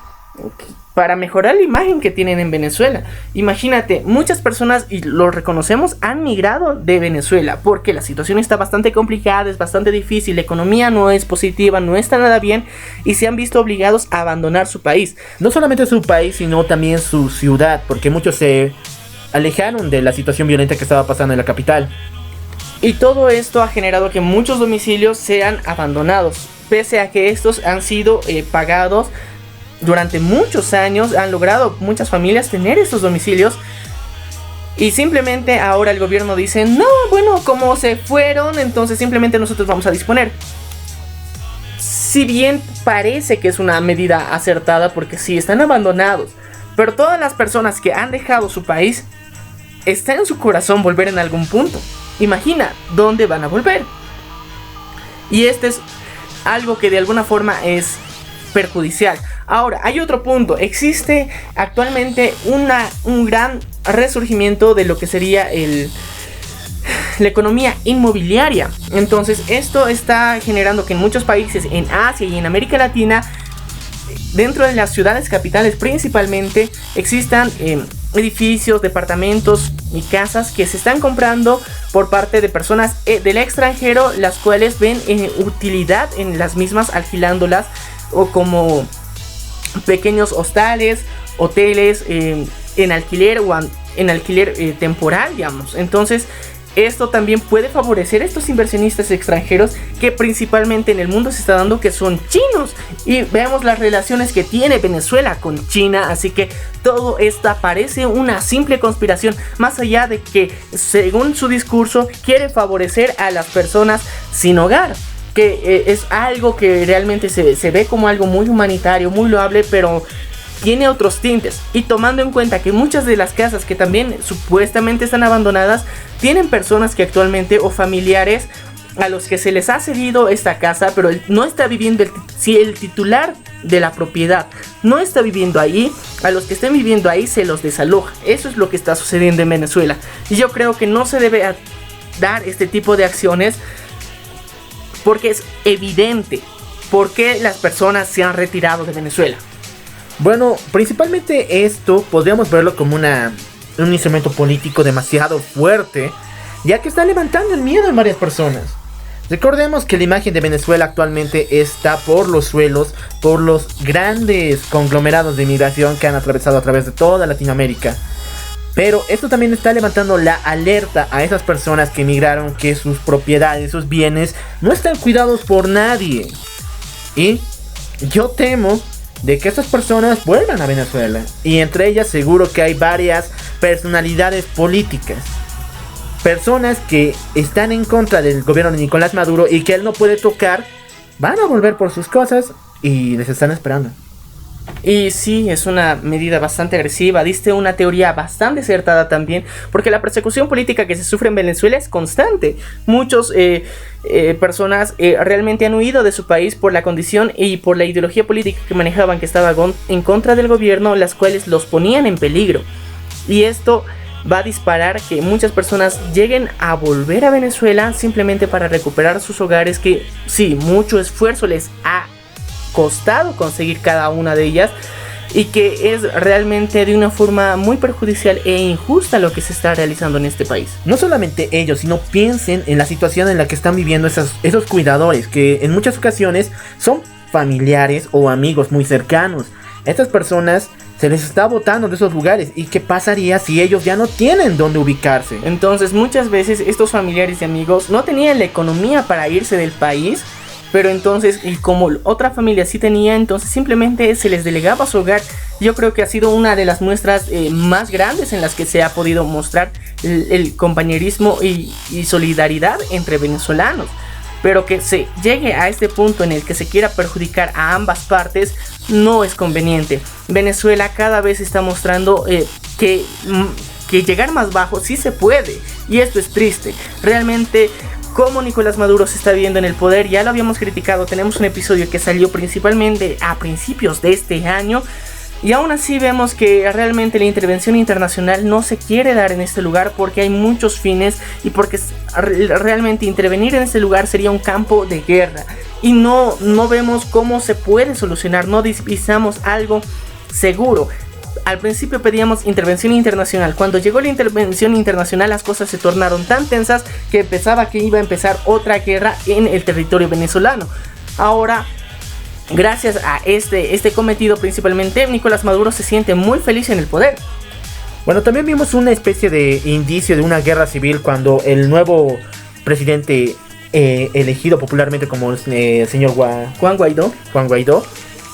para mejorar la imagen que tienen en Venezuela. Imagínate, muchas personas, y lo reconocemos, han migrado de Venezuela porque la situación está bastante complicada, es bastante difícil, la economía no es positiva, no está nada bien, y se han visto obligados a abandonar su país. No solamente su país, sino también su ciudad, porque muchos se alejaron de la situación violenta que estaba pasando en la capital. Y todo esto ha generado que muchos domicilios sean abandonados, pese a que estos han sido pagados durante muchos años. Han logrado muchas familias tener estos domicilios, y simplemente ahora el gobierno dice: no, bueno, como se fueron, entonces simplemente nosotros vamos a disponer. Si bien parece que es una medida acertada, porque sí, están abandonados, pero todas las personas que han dejado su país, está en su corazón volver en algún punto. Imagina dónde van a volver. Y este es algo que de alguna forma es perjudicial. Ahora, hay otro punto. Existe actualmente un gran resurgimiento de lo que sería la economía inmobiliaria. Entonces, esto está generando que en muchos países, en Asia y en América Latina, dentro de las ciudades capitales principalmente, existan edificios, departamentos y casas que se están comprando por parte de personas del extranjero, las cuales ven utilidad en las mismas, alquilándolas o como pequeños hostales, hoteles en alquiler o en alquiler temporal, digamos. Entonces, esto también puede favorecer a estos inversionistas extranjeros que principalmente en el mundo se está dando, que son chinos. Y veamos las relaciones que tiene Venezuela con China. Así que todo esto parece una simple conspiración, más allá de que, según su discurso, quiere favorecer a las personas sin hogar, que es algo que realmente se ve como algo muy humanitario, muy loable, pero tiene otros tintes. Y tomando en cuenta que muchas de las casas que también supuestamente están abandonadas, tienen personas que actualmente, o familiares a los que se les ha cedido esta casa, pero no está viviendo, si el titular de la propiedad no está viviendo ahí, a los que estén viviendo ahí se los desaloja. Eso es lo que está sucediendo en Venezuela, y yo creo que no se debe dar este tipo de acciones, porque es evidente por qué las personas se han retirado de Venezuela. Bueno, principalmente esto podríamos verlo como un instrumento político demasiado fuerte, ya que está levantando el miedo en varias personas. Recordemos que la imagen de Venezuela actualmente está por los suelos, por los grandes conglomerados de inmigración que han atravesado a través de toda Latinoamérica. Pero esto también está levantando la alerta a esas personas que emigraron, que sus propiedades, sus bienes no están cuidados por nadie. Y yo temo de que estas personas vuelvan a Venezuela, y entre ellas seguro que hay varias personalidades políticas, personas que están en contra del gobierno de Nicolás Maduro y que él no puede tocar, van a volver por sus cosas y les están esperando. Y sí, es una medida bastante agresiva. Diste una teoría bastante acertada también, porque la persecución política que se sufre en Venezuela es constante. Muchos personas realmente han huido de su país por la condición y por la ideología política que manejaban, que estaba en contra del gobierno, las cuales los ponían en peligro. Y esto va a disparar que muchas personas lleguen a volver a Venezuela simplemente para recuperar sus hogares, que sí, mucho esfuerzo les ha costado conseguir cada una de ellas, y que es realmente de una forma muy perjudicial e injusta lo que se está realizando en este país. No solamente ellos, sino piensen en la situación en la que están viviendo esos cuidadores, que en muchas ocasiones son familiares o amigos muy cercanos. Estas personas se les está botando de esos lugares, y ¿qué pasaría si ellos ya no tienen dónde ubicarse? Entonces muchas veces estos familiares y amigos no tenían la economía para irse del país, pero entonces, y como otra familia sí tenía, entonces simplemente se les delegaba su hogar. Yo creo que ha sido una de las muestras más grandes en las que se ha podido mostrar el compañerismo y solidaridad entre venezolanos. pero que se llegue a este punto en el que se quiera perjudicar a ambas partes no es conveniente. Venezuela cada vez está mostrando que llegar más bajo sí se puede, y esto es triste. Realmente, como Nicolás Maduro se está viendo en el poder, ya lo habíamos criticado, tenemos un episodio que salió principalmente a principios de este año, y aún así vemos que realmente la intervención internacional no se quiere dar en este lugar porque hay muchos fines y porque realmente intervenir en este lugar sería un campo de guerra, y no vemos cómo se puede solucionar, no divisamos algo seguro. Al principio pedíamos intervención internacional. Cuando llegó la intervención internacional, las cosas se tornaron tan tensas que pensaba que iba a empezar otra guerra en el territorio venezolano. Ahora, gracias a este cometido, principalmente Nicolás Maduro se siente muy feliz en el poder. Bueno, también vimos una especie de indicio de una guerra civil cuando el nuevo presidente elegido popularmente como el señor Juan Guaidó,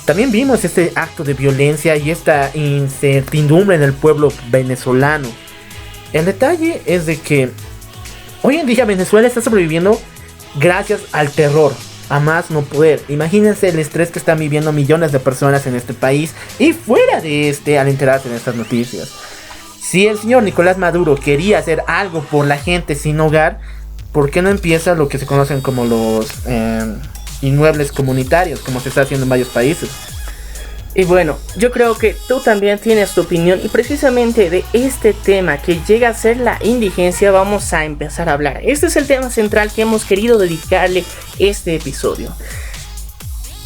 también vimos este acto de violencia y esta incertidumbre en el pueblo venezolano. El detalle es de que hoy en día Venezuela está sobreviviendo gracias al terror, a más no poder. Imagínense el estrés que están viviendo millones de personas en este país y fuera de al enterarse de estas noticias. Si el señor Nicolás Maduro quería hacer algo por la gente sin hogar, ¿por qué no empieza lo que se conocen como los inmuebles comunitarios, como se está haciendo en varios países? Y bueno, yo creo que tú también tienes tu opinión, y precisamente de este tema que llega a ser la indigencia vamos a empezar a hablar. Este es el tema central que hemos querido dedicarle este episodio.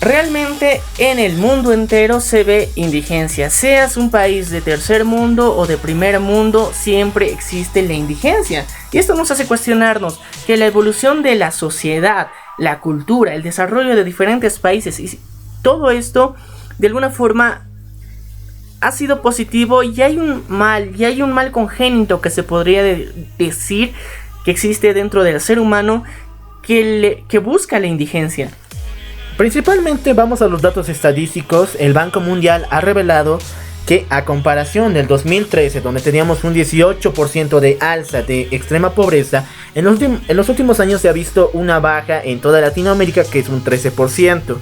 Realmente en el mundo entero se ve indigencia. Seas un país de tercer mundo o de primer mundo, siempre existe la indigencia. Y esto nos hace cuestionarnos que la evolución de la sociedad, la cultura, el desarrollo de diferentes países y todo esto de alguna forma ha sido positivo, y hay un mal congénito que se podría decir que existe dentro del ser humano que busca la indigencia. Principalmente vamos a los datos estadísticos. El Banco Mundial ha revelado que a comparación del 2013, donde teníamos un 18% de alza de extrema pobreza, en los últimos años se ha visto una baja en toda Latinoamérica, que es un 13%.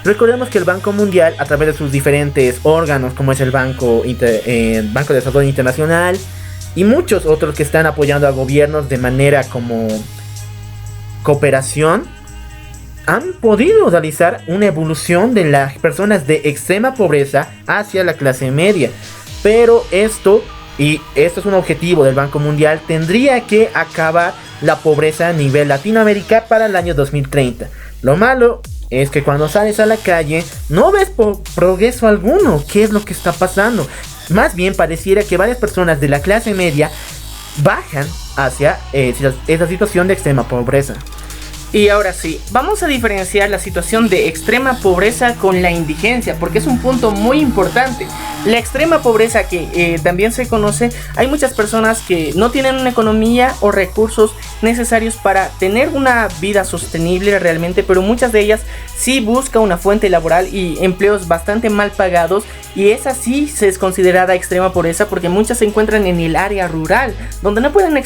Recordemos que el Banco Mundial, a través de sus diferentes órganos, como es el Banco de Desarrollo Internacional y muchos otros que están apoyando a gobiernos de manera como cooperación, han podido realizar una evolución de las personas de extrema pobreza hacia la clase media. Pero esto es un objetivo del Banco Mundial, tendría que acabar la pobreza a nivel Latinoamérica para el año 2030. Lo malo es que cuando sales a la calle no ves progreso alguno. ¿Qué es lo que está pasando? Más bien pareciera que varias personas de la clase media bajan hacia esa situación de extrema pobreza. Y ahora sí, vamos a diferenciar la situación de extrema pobreza con la indigencia, porque es un punto muy importante. La extrema pobreza, que también se conoce, hay muchas personas que no tienen una economía o recursos necesarios para tener una vida sostenible realmente, pero muchas de ellas sí buscan una fuente laboral y empleos bastante mal pagados, y esa sí se es considerada extrema pobreza porque muchas se encuentran en el área rural, donde no pueden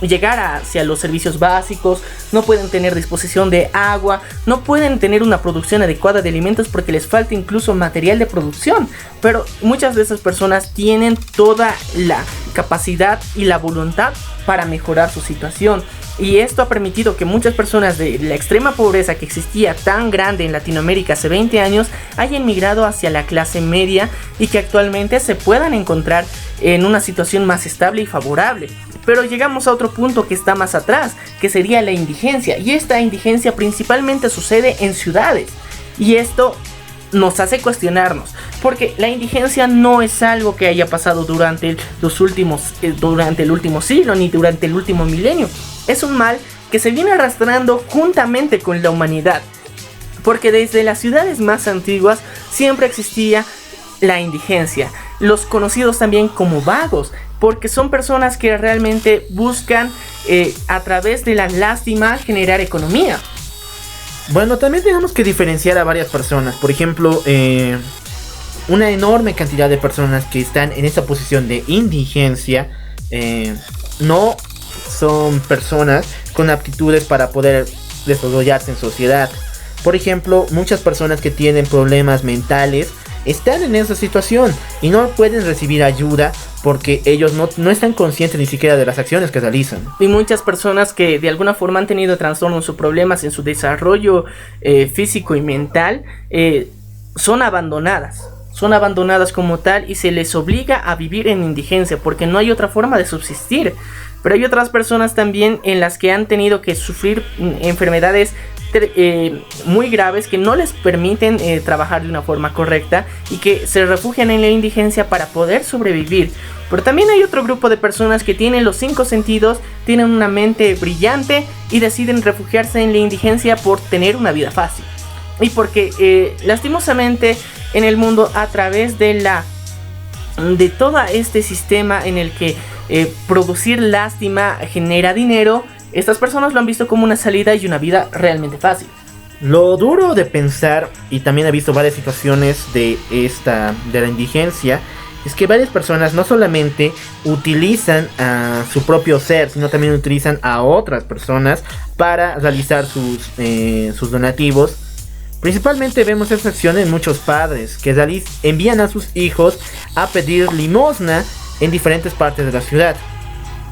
llegar hacia los servicios básicos, no pueden tener disposición de agua, no pueden tener una producción adecuada de alimentos porque les falta incluso material de producción. Pero muchas de esas personas tienen toda la capacidad y la voluntad para mejorar su situación, y esto ha permitido que muchas personas de la extrema pobreza que existía tan grande en Latinoamérica hace 20 años hayan migrado hacia la clase media y que actualmente se puedan encontrar en una situación más estable y favorable. Pero llegamos a otro punto que está más atrás, que sería la indigencia, y esta indigencia principalmente sucede en ciudades, y esto nos hace cuestionarnos, porque la indigencia no es algo que haya pasado durante el último siglo ni durante el último milenio. Es un mal que se viene arrastrando juntamente con la humanidad, porque desde las ciudades más antiguas siempre existía la indigencia, los conocidos también como vagos, porque son personas que realmente buscan a través de la lástima generar economía. Bueno, también tenemos que diferenciar a varias personas. Por ejemplo, una enorme cantidad de personas que están en esta posición de indigencia no son personas con aptitudes para poder desarrollarse en sociedad. Por ejemplo, muchas personas que tienen problemas mentales están en esa situación y no pueden recibir ayuda porque ellos no están conscientes ni siquiera de las acciones que realizan. Y muchas personas que de alguna forma han tenido trastornos o problemas en su desarrollo físico y mental son abandonadas. Son abandonadas como tal y se les obliga a vivir en indigencia porque no hay otra forma de subsistir. Pero hay otras personas también en las que han tenido que sufrir enfermedades muy graves que no les permiten trabajar de una forma correcta y que se refugian en la indigencia para poder sobrevivir. Pero también hay otro grupo de personas que tienen los 5 sentidos, tienen una mente brillante y deciden refugiarse en la indigencia por tener una vida fácil. Y porque lastimosamente en el mundo, a través de todo este sistema en el que producir lástima genera dinero, estas personas lo han visto como una salida y una vida realmente fácil. Lo duro de pensar, y también he visto varias situaciones de la indigencia, es que varias personas no solamente utilizan a su propio ser, sino también utilizan a otras personas para realizar sus donativos. Principalmente vemos esta acción en muchos padres que envían a sus hijos a pedir limosna en diferentes partes de la ciudad.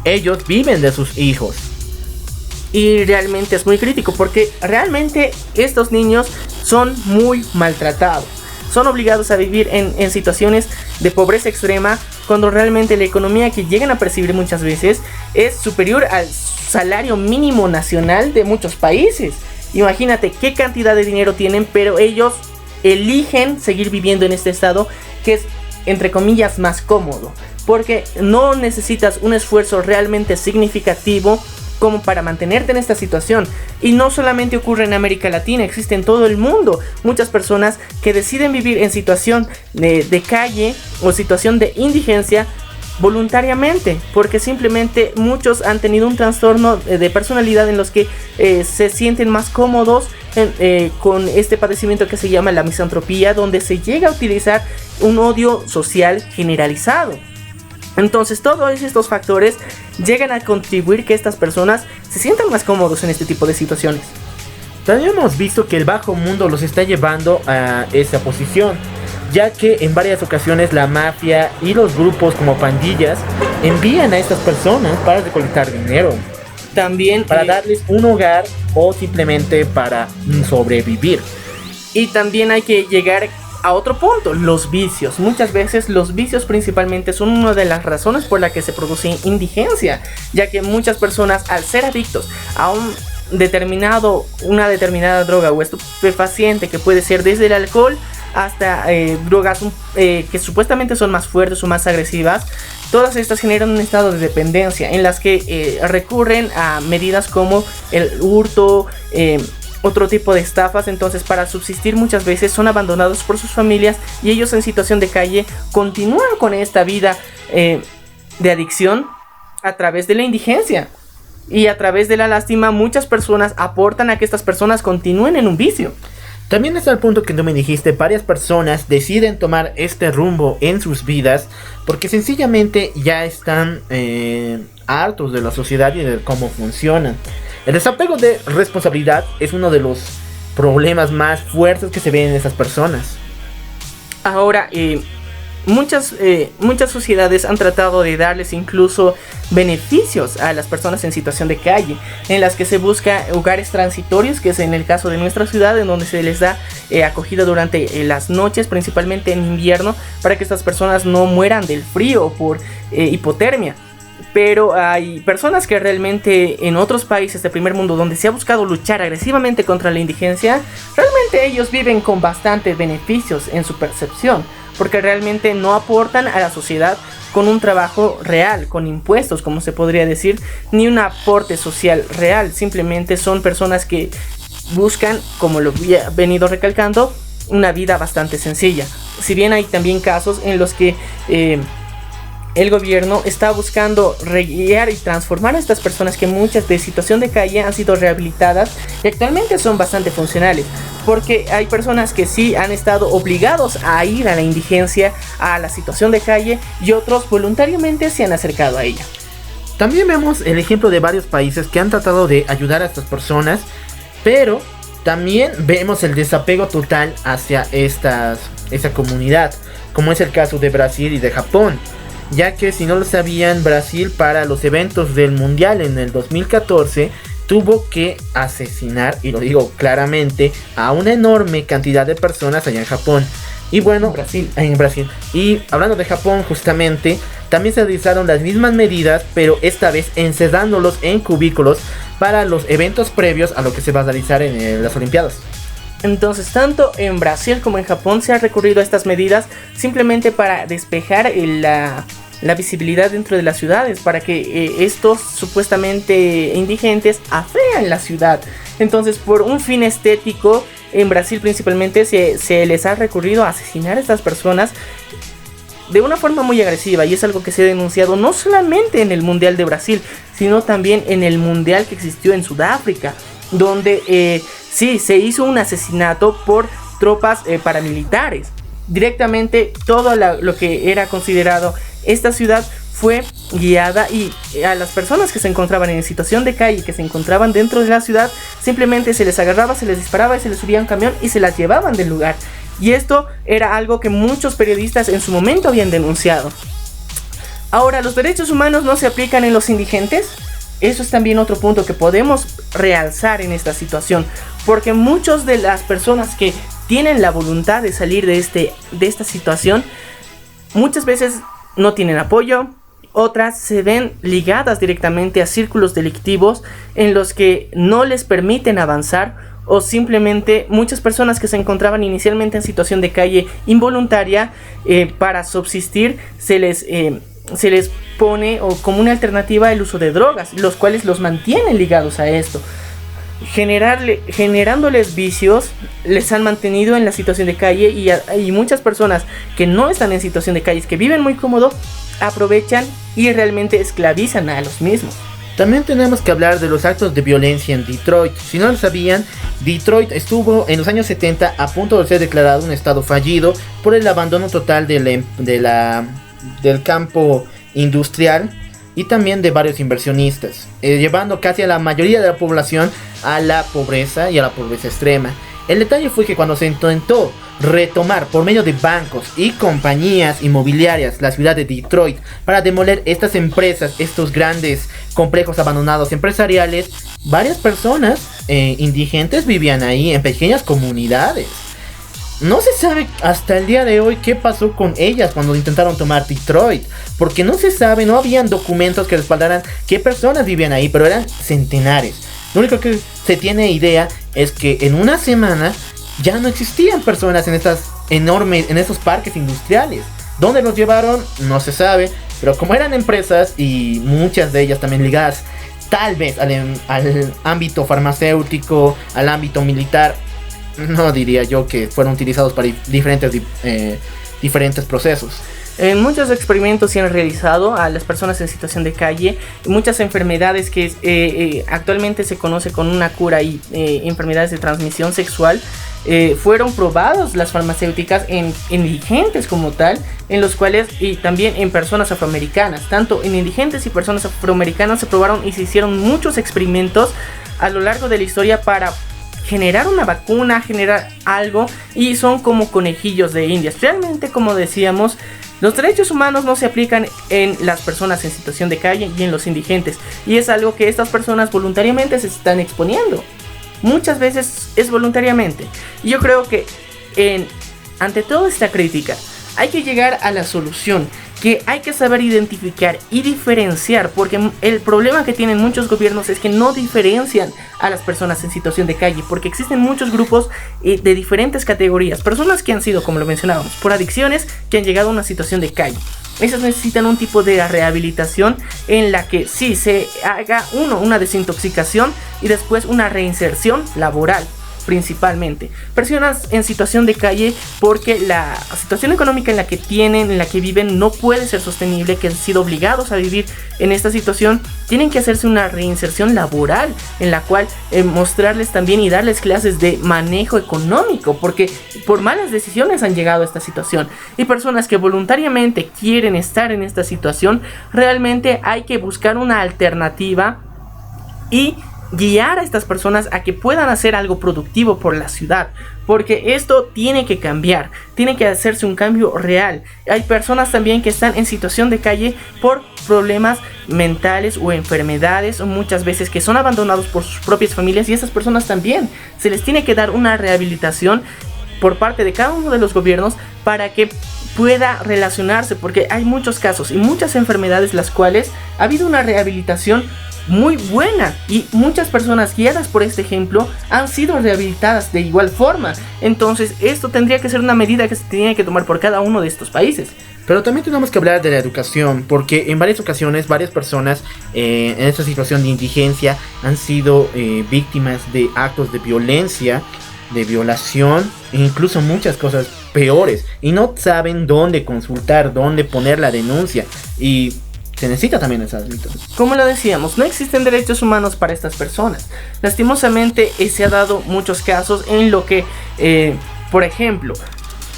Ellos viven de sus hijos. Y realmente es muy crítico porque realmente estos niños son muy maltratados. Son obligados a vivir en situaciones de pobreza extrema cuando realmente la economía que llegan a percibir muchas veces es superior al salario mínimo nacional de muchos países. Imagínate qué cantidad de dinero tienen, pero ellos eligen seguir viviendo en este estado que es, entre comillas, más cómodo. Porque no necesitas un esfuerzo realmente significativo como para mantenerte en esta situación. Y no solamente ocurre en América Latina, existe en todo el mundo. Muchas personas que deciden vivir en situación de calle o situación de indigencia voluntariamente, porque simplemente muchos han tenido un trastorno de personalidad en los que se sienten más cómodos con este padecimiento que se llama la misantropía, donde se llega a utilizar un odio social generalizado. Entonces todos estos factores llegan a contribuir que estas personas se sientan más cómodos en este tipo de situaciones. También hemos visto que el bajo mundo los está llevando a esa posición, ya que en varias ocasiones la mafia y los grupos como pandillas envían a estas personas para recolectar dinero. También para darles un hogar o simplemente para sobrevivir. Y también hay que llegar a otro punto, los vicios. Muchas veces los vicios principalmente son una de las razones por la que se produce indigencia, ya que muchas personas, al ser adictos a una determinada droga o estupefaciente, que puede ser desde el alcohol hasta drogas que supuestamente son más fuertes o más agresivas, todas estas generan un estado de dependencia en las que recurren a medidas como el hurto, otro tipo de estafas. Entonces, para subsistir muchas veces son abandonados por sus familias y ellos en situación de calle continúan con esta vida de adicción a través de la indigencia. Y a través de la lástima muchas personas aportan a que estas personas continúen en un vicio. También está el punto que tú me dijiste, varias personas deciden tomar este rumbo en sus vidas porque sencillamente ya están hartos de la sociedad y de cómo funcionan. El desapego de responsabilidad es uno de los problemas más fuertes que se ven en esas personas. Ahora, muchas sociedades han tratado de darles incluso beneficios a las personas en situación de calle, en las que se busca hogares transitorios, que es en el caso de nuestra ciudad, en donde se les da acogida durante las noches, principalmente en invierno, para que estas personas no mueran del frío o por hipotermia. Pero hay personas que realmente en otros países de primer mundo donde se ha buscado luchar agresivamente contra la indigencia, realmente ellos viven con bastantes beneficios en su percepción, porque realmente no aportan a la sociedad con un trabajo real, con impuestos, como se podría decir, ni un aporte social real. Simplemente son personas que buscan, como lo he venido recalcando, una vida bastante sencilla. Si bien hay también casos en los que el gobierno está buscando guiar y transformar a estas personas, que muchas de situación de calle han sido rehabilitadas y actualmente son bastante funcionales, porque hay personas que sí han estado obligados a ir a la indigencia, a la situación de calle, y otros voluntariamente se han acercado a ella. También vemos el ejemplo de varios países que han tratado de ayudar a estas personas Pero también vemos el desapego total hacia esa comunidad, como es el caso de Brasil y de Japón, ya que si no lo sabían, Brasil para los eventos del Mundial en el 2014 tuvo que asesinar, y lo digo claramente, a una enorme cantidad de personas allá en Japón. Y bueno, en Brasil. Y hablando de Japón, justamente, también se realizaron las mismas medidas, pero esta vez encerrándolos en cubículos para los eventos previos a lo que se va a realizar en las Olimpiadas. Entonces, tanto en Brasil como en Japón se ha recurrido a estas medidas simplemente para despejar la visibilidad dentro de las ciudades, para que estos supuestamente indigentes afean la ciudad. Entonces, por un fin estético, en Brasil principalmente se les ha recurrido a asesinar a estas personas de una forma muy agresiva, y es algo que se ha denunciado no solamente en el Mundial de Brasil, sino también en el Mundial que existió en Sudáfrica, donde sí se hizo un asesinato por tropas paramilitares. Directamente todo lo que era considerado esta ciudad fue guiada, y a las personas que se encontraban en situación de calle, que se encontraban dentro de la ciudad, simplemente se les agarraba, se les disparaba y se les subía a un camión y se las llevaban del lugar. Y esto era algo que muchos periodistas en su momento habían denunciado. Ahora, ¿los derechos humanos no se aplican en los indigentes? Eso es también otro punto que podemos realzar en esta situación, porque muchas de las personas que tienen la voluntad de salir de esta situación, muchas veces no tienen apoyo. Otras se ven ligadas directamente a círculos delictivos en los que no les permiten avanzar, o simplemente muchas personas que se encontraban inicialmente en situación de calle involuntaria, para subsistir se les pone como una alternativa el uso de drogas, los cuales los mantienen ligados a esto. Generándoles vicios, les han mantenido en la situación de calle, y muchas personas que no están en situación de calle, que viven muy cómodo, aprovechan y realmente esclavizan a los mismos. También tenemos que hablar de los actos de violencia en Detroit. Si no lo sabían, Detroit estuvo en los años 70 a punto de ser declarado un estado fallido por el abandono total del campo industrial y también de varios inversionistas, llevando casi a la mayoría de la población a la pobreza y a la pobreza extrema. El detalle fue que cuando se intentó retomar por medio de bancos y compañías inmobiliarias la ciudad de Detroit para demoler estas empresas, estos grandes complejos abandonados empresariales, varias personas indigentes vivían ahí en pequeñas comunidades. No se sabe hasta el día de hoy qué pasó con ellas cuando intentaron tomar Detroit, porque no se sabe, no habían documentos que respaldaran qué personas vivían ahí, pero eran centenares. Lo único que se tiene idea es que en una semana ya no existían personas en esos parques industriales. ¿Dónde los llevaron? No se sabe, pero como eran empresas y muchas de ellas también ligadas tal vez al ámbito farmacéutico, al ámbito militar, no diría yo que fueron utilizados para diferentes procesos. Muchos experimentos se han realizado a las personas en situación de calle, muchas enfermedades que actualmente se conoce con una cura, y enfermedades de transmisión sexual, fueron probados las farmacéuticas en indigentes como tal, en los cuales, y también en personas afroamericanas, tanto en indigentes y personas afroamericanas se probaron y se hicieron muchos experimentos a lo largo de la historia para generar una vacuna, generar algo, y son como conejillos de indias. Realmente, como decíamos, los derechos humanos no se aplican en las personas en situación de calle y en los indigentes, y es algo que estas personas voluntariamente se están exponiendo. Muchas veces es voluntariamente. Y yo creo que ante toda esta crítica hay que llegar a la solución, que hay que saber identificar y diferenciar, porque el problema que tienen muchos gobiernos es que no diferencian a las personas en situación de calle, porque existen muchos grupos de diferentes categorías, personas que han sido, como lo mencionábamos, por adicciones, que han llegado a una situación de calle. Esas necesitan un tipo de rehabilitación en la que sí se haga una desintoxicación y después una reinserción laboral. Principalmente personas en situación de calle, porque la situación económica en la que tienen, en la que viven, no puede ser sostenible, que han sido obligados a vivir en esta situación. Tienen que hacerse una reinserción laboral en la cual mostrarles también y darles clases de manejo económico, porque por malas decisiones han llegado a esta situación. Y personas que voluntariamente quieren estar en esta situación, realmente hay que buscar una alternativa y guiar a estas personas a que puedan hacer algo productivo por la ciudad, porque esto tiene que cambiar, tiene que hacerse un cambio real. Hay personas también que están en situación de calle por problemas mentales o enfermedades, o muchas veces que son abandonados por sus propias familias, y a esas personas también se les tiene que dar una rehabilitación por parte de cada uno de los gobiernos para que pueda relacionarse, porque hay muchos casos y muchas enfermedades las cuales ha habido una rehabilitación muy buena, y muchas personas guiadas por este ejemplo han sido rehabilitadas de igual forma. Entonces esto tendría que ser una medida que se tiene que tomar por cada uno de estos países. Pero también tenemos que hablar de la educación, porque en varias ocasiones varias personas en esta situación de indigencia han sido víctimas de actos de violencia, de violación e incluso muchas cosas peores, y no saben dónde consultar, dónde poner la denuncia, y se necesita también esas mitos. Como lo decíamos, no existen derechos humanos para estas personas. Lastimosamente se ha dado muchos casos en lo que, por ejemplo,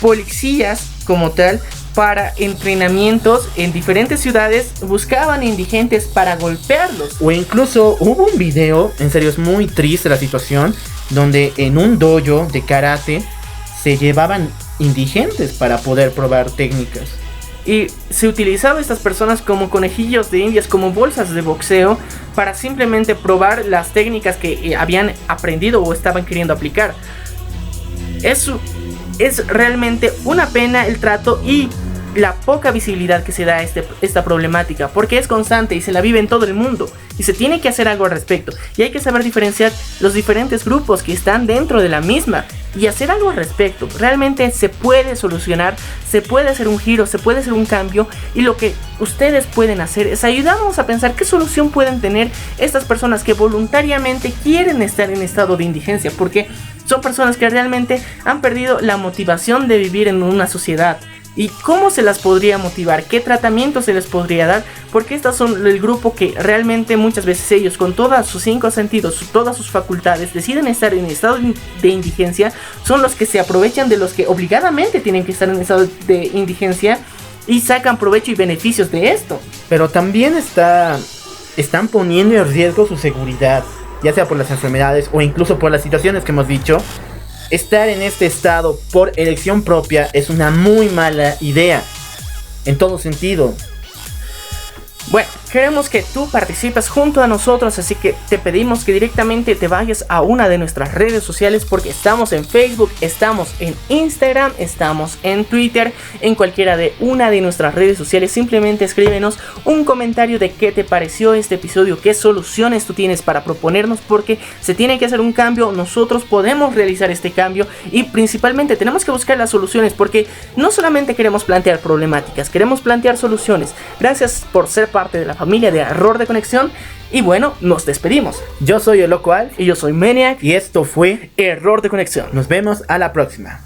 policías como tal, para entrenamientos en diferentes ciudades, buscaban indigentes para golpearlos. O incluso hubo un video, en serio es muy triste la situación, donde en un dojo de karate se llevaban indigentes para poder probar técnicas. Y se utilizaban estas personas como conejillos de indias, como bolsas de boxeo, para simplemente probar las técnicas que habían aprendido o estaban queriendo aplicar. Eso es realmente una pena el trato y la poca visibilidad que se da a esta problemática, porque es constante y se la vive en todo el mundo, y se tiene que hacer algo al respecto, y hay que saber diferenciar los diferentes grupos que están dentro de la misma y hacer algo al respecto. Realmente se puede solucionar, se puede hacer un giro, se puede hacer un cambio, y lo que ustedes pueden hacer es ayudarnos a pensar qué solución pueden tener estas personas que voluntariamente quieren estar en estado de indigencia, porque son personas que realmente han perdido la motivación de vivir en una sociedad. ¿Y cómo se las podría motivar? ¿Qué tratamiento se les podría dar? Porque estas son el grupo que realmente muchas veces ellos, con todos sus 5 sentidos, todas sus facultades, deciden estar en estado de indigencia. Son los que se aprovechan de los que obligadamente tienen que estar en estado de indigencia y sacan provecho y beneficios de esto. Pero también están poniendo en riesgo su seguridad, ya sea por las enfermedades o incluso por las situaciones que hemos dicho. Estar en este estado por elección propia es una muy mala idea, en todo sentido. Bueno, queremos que tú participes junto a nosotros, así que te pedimos que directamente te vayas a una de nuestras redes sociales, porque estamos en Facebook, estamos en Instagram, estamos en Twitter, en cualquiera de una de nuestras redes sociales. Simplemente escríbenos un comentario de qué te pareció este episodio, qué soluciones tú tienes para proponernos, porque se tiene que hacer un cambio, nosotros podemos realizar este cambio y principalmente tenemos que buscar las soluciones, porque no solamente queremos plantear problemáticas, queremos plantear soluciones. Gracias por ser parte de la familia de Error de Conexión. Y bueno, nos despedimos. Yo soy el Loco Al y yo soy Maniac, y esto fue Error de Conexión. Nos vemos a la próxima.